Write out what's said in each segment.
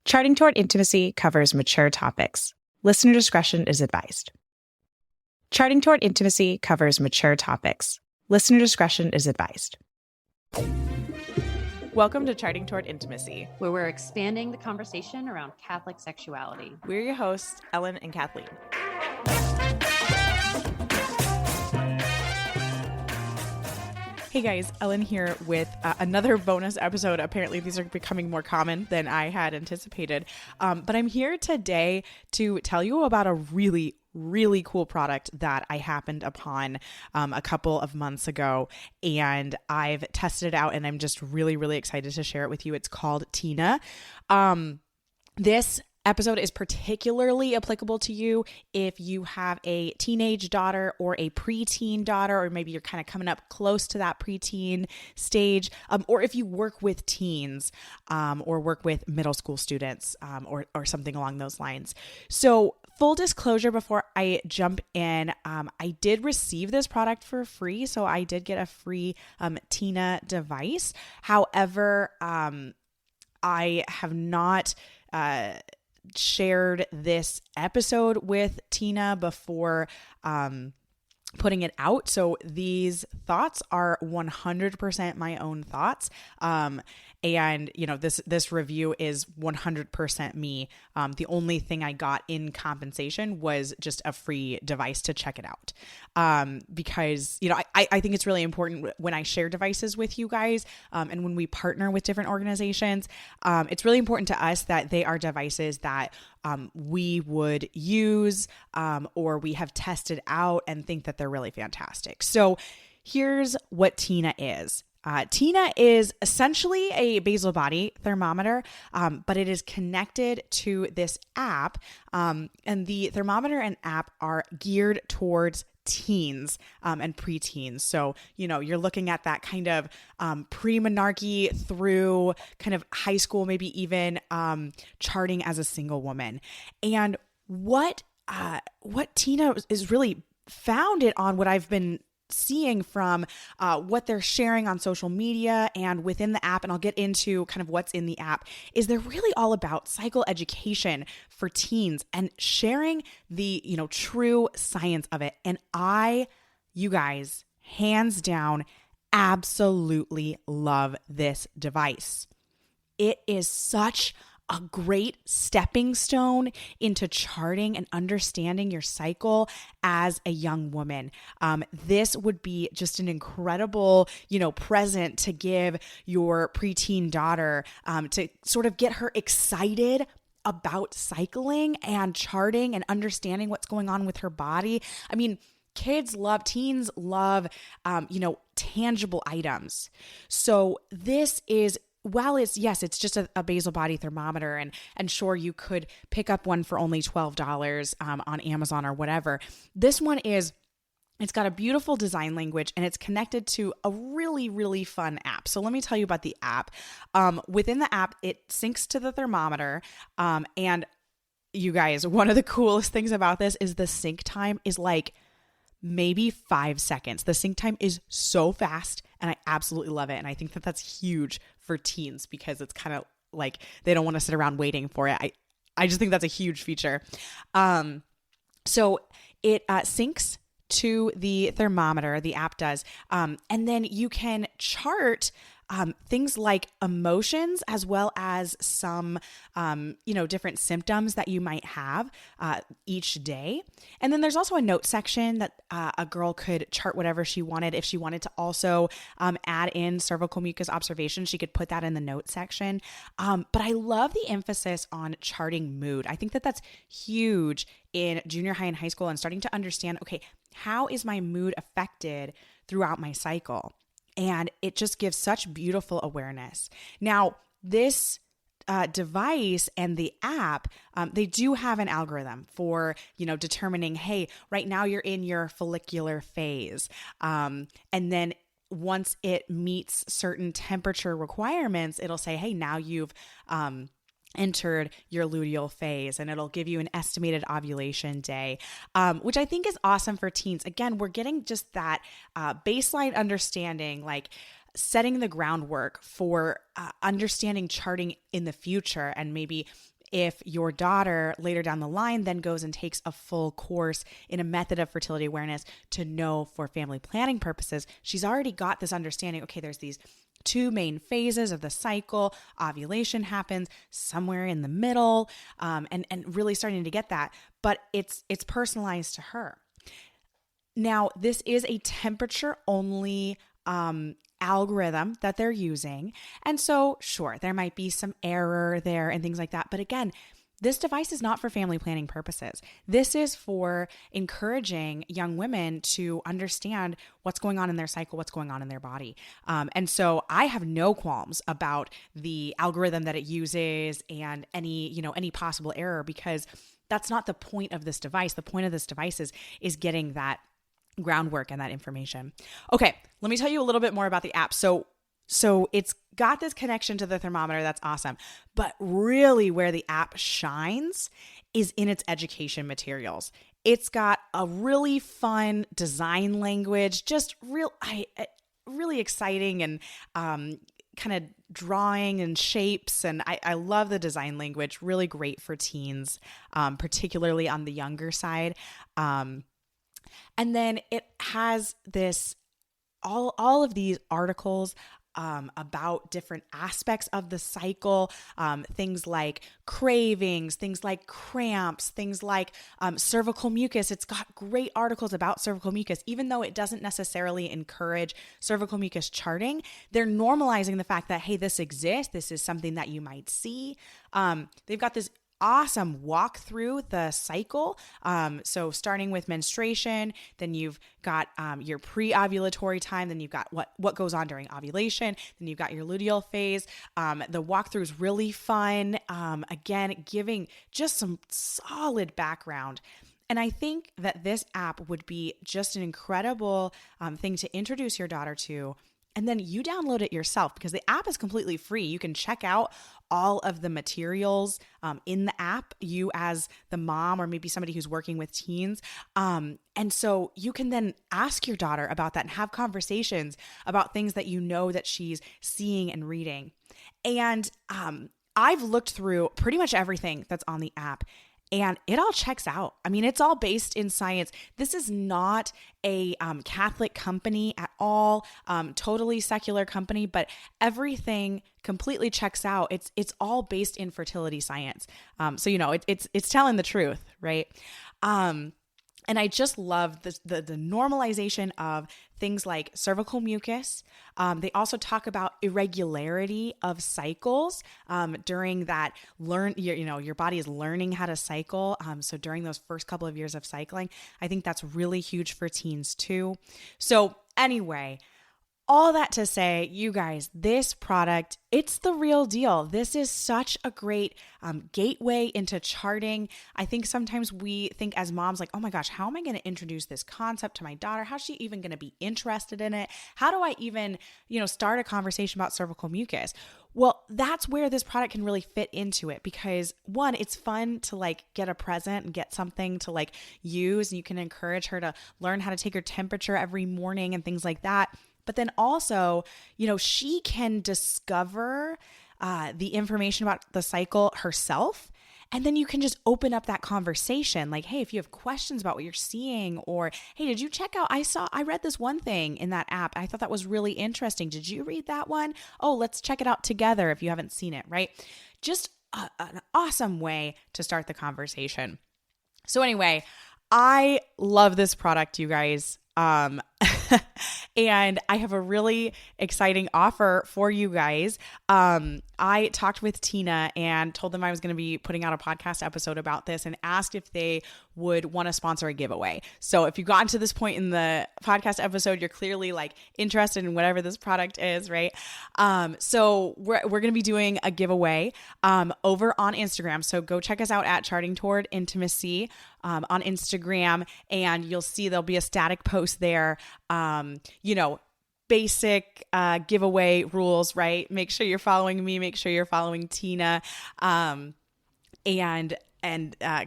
Charting Toward Intimacy covers mature topics. Listener discretion is advised. Charting Toward Intimacy covers mature topics. Listener discretion is advised. Welcome to Charting Toward Intimacy, where we're expanding the conversation around Catholic sexuality. We're your hosts, Ellen and Kathleen. Hey guys, Ellen here with another bonus episode. Apparently these are becoming more common than I had anticipated. But I'm here today to tell you about a really cool product that I happened upon a couple of months ago, and I've tested it out and I'm just really excited to share it with you. It's called Teena. This episode is particularly applicable to you if you have a teenage daughter or a preteen daughter, or maybe you're kind of coming up close to that preteen stage, or if you work with teens or work with middle school students or something along those lines. So full disclosure before I jump in, I did receive this product for free. So I did get a free Teena device. However, I have not shared this episode with Teena before putting it out. So these thoughts are 100% my own thoughts. And you know, this review is 100% me. The only thing I got in compensation was just a free device to check it out. Because, you know, I think it's really important when I share devices with you guys, and when we partner with different organizations, it's really important to us that they are devices that we would use, or we have tested out and think that they're really fantastic. So here's what Teena is. Teena is essentially a basal body thermometer, but it is connected to this app, and the thermometer and app are geared towards teens and preteens. So, you know, you're looking at that kind of pre-menarche through kind of high school, maybe even charting as a single woman. And what Teena is really founded on, what I've been seeing from what they're sharing on social media and within the app, and I'll get into kind of what's in the app, is they're really all about cycle education for teens and sharing the, you know, true science of it. And you guys, hands down, absolutely love this device. It is such a great stepping stone into charting and understanding your cycle as a young woman. This would be just an incredible, you know, present to give your preteen daughter, to sort of get her excited about cycling and charting and understanding what's going on with her body. I mean, teens love, you know, tangible items. So this is, while it's just a basal body thermometer, and sure, you could pick up one for only $12 on Amazon or whatever. This one it's got a beautiful design language, and it's connected to a really fun app. So let me tell you about the app. Within the app, it syncs to the thermometer, and you guys, one of the coolest things about this is the sync time is like maybe 5 seconds. The sync time is so fast, and I absolutely love it. And I think that that's huge for teens, because it's kind of like they don't want to sit around waiting for it. I just think that's a huge feature. So it syncs to the thermometer, the app does, and then you can chart things like emotions, as well as some, you know, different symptoms that you might have each day. And then there's also a note section that a girl could chart whatever she wanted. If she wanted to also add in cervical mucus observations, she could put that in the note section. But I love the emphasis on charting mood. I think that that's huge in junior high and high school, and starting to understand, okay, how is my mood affected throughout my cycle? And it just gives such beautiful awareness. Now, this device and the app, they do have an algorithm for, you know, determining, hey, right now you're in your follicular phase. And then once it meets certain temperature requirements, it'll say, hey, now you've entered your luteal phase, and it'll give you an estimated ovulation day, which I think is awesome for teens. Again, we're getting just that baseline understanding, like setting the groundwork for understanding charting in the future, and maybe if your daughter later down the line then goes and takes a full course in a method of fertility awareness to know for family planning purposes, she's already got this understanding, okay, there's these two main phases of the cycle. Ovulation happens somewhere in the middle, and really starting to get that, but it's personalized to her. Now, this is a temperature only algorithm that they're using. And so, sure, there might be some error there and things like that. But again, this device is not for family planning purposes. This is for encouraging young women to understand what's going on in their cycle, what's going on in their body. And so I have no qualms about the algorithm that it uses and any possible error, because that's not the point of this device. The point of this device is getting that groundwork and that information. Okay, let me tell you a little bit more about the app. So it's got this connection to the thermometer. That's awesome. But really where the app shines is in its education materials. It's got a really fun design language, just really exciting and kind of drawing and shapes. And I love the design language, really great for teens, particularly on the younger side. And then it has all of these articles about different aspects of the cycle, things like cravings, things like cramps, things like cervical mucus. It's got great articles about cervical mucus. Even though it doesn't necessarily encourage cervical mucus charting, they're normalizing the fact that, hey, this exists. This is something that you might see. They've got this awesome walk through the cycle. So starting with menstruation, then you've got your pre-ovulatory time, then you've got what goes on during ovulation, then you've got your luteal phase. The walkthrough is really fun. Again, giving just some solid background. And I think that this app would be just an incredible thing to introduce your daughter to. And then you download it yourself, because the app is completely free. You can check out all of the materials in the app, you as the mom or maybe somebody who's working with teens. And so you can then ask your daughter about that and have conversations about things that you know that she's seeing and reading. And I've looked through pretty much everything that's on the app, and it all checks out. I mean, it's all based in science. This is not a Catholic company at all, totally secular company, but everything completely checks out. It's all based in fertility science. So it's telling the truth, right? And I just love the normalization of things like cervical mucus. They also talk about irregularity of cycles during that your body is learning how to cycle. So during those first couple of years of cycling, I think that's really huge for teens too. So anyway, all that to say, you guys, this product, it's the real deal. This is such a great gateway into charting. I think sometimes we think as moms like, oh my gosh, how am I going to introduce this concept to my daughter? How's she even going to be interested in it? How do I even, start a conversation about cervical mucus? Well, that's where this product can really fit into it, because one, it's fun to get a present and get something to use, and you can encourage her to learn how to take her temperature every morning and things like that. But then also, she can discover the information about the cycle herself. And then you can just open up that conversation. Like, hey, if you have questions about what you're seeing, or, hey, did you check out, I read this one thing in that app. I thought that was really interesting. Did you read that one? Oh, let's check it out together if you haven't seen it, right? Just an awesome way to start the conversation. So anyway, I love this product, you guys. And I have a really exciting offer for you guys. I talked with Teena and told them I was going to be putting out a podcast episode about this, and asked if they would want to sponsor a giveaway. So if you've gotten to this point in the podcast episode, you're clearly interested in whatever this product is, right? So we're going to be doing a giveaway over on Instagram. So go check us out at Charting Toward Intimacy on Instagram, and you'll see there'll be a static post there. Basic giveaway rules, right? Make sure you're following me, make sure you're following Teena, and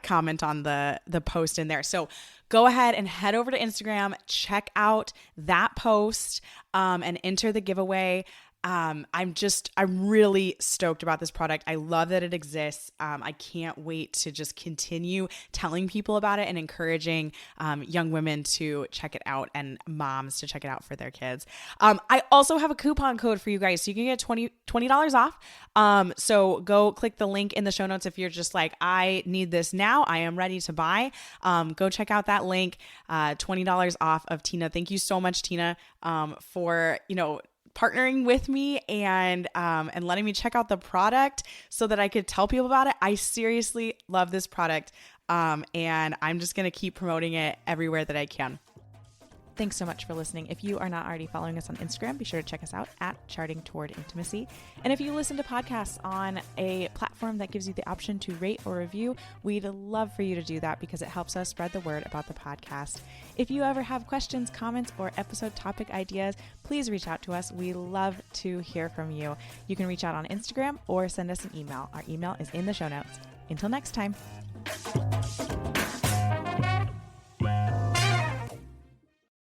comment on the post in there. So go ahead and head over to Instagram, check out that post, and enter the giveaway. I'm really stoked about this product. I love that it exists. I can't wait to just continue telling people about it and encouraging young women to check it out and moms to check it out for their kids. I also have a coupon code for you guys, so you can get $20 off. So go click the link in the show notes if you're just like, I need this now. I am ready to buy. Go check out that link. $20 off of Teena. Thank you so much, Teena, for partnering with me and letting me check out the product so that I could tell people about it. I seriously love this product, and I'm just going to keep promoting it everywhere that I can. Thanks so much for listening. If you are not already following us on Instagram, be sure to check us out at Charting Toward Intimacy. And if you listen to podcasts on a platform that gives you the option to rate or review, we'd love for you to do that because it helps us spread the word about the podcast. If you ever have questions, comments, or episode topic ideas, please reach out to us. We love to hear from you. You can reach out on Instagram or send us an email. Our email is in the show notes. Until next time.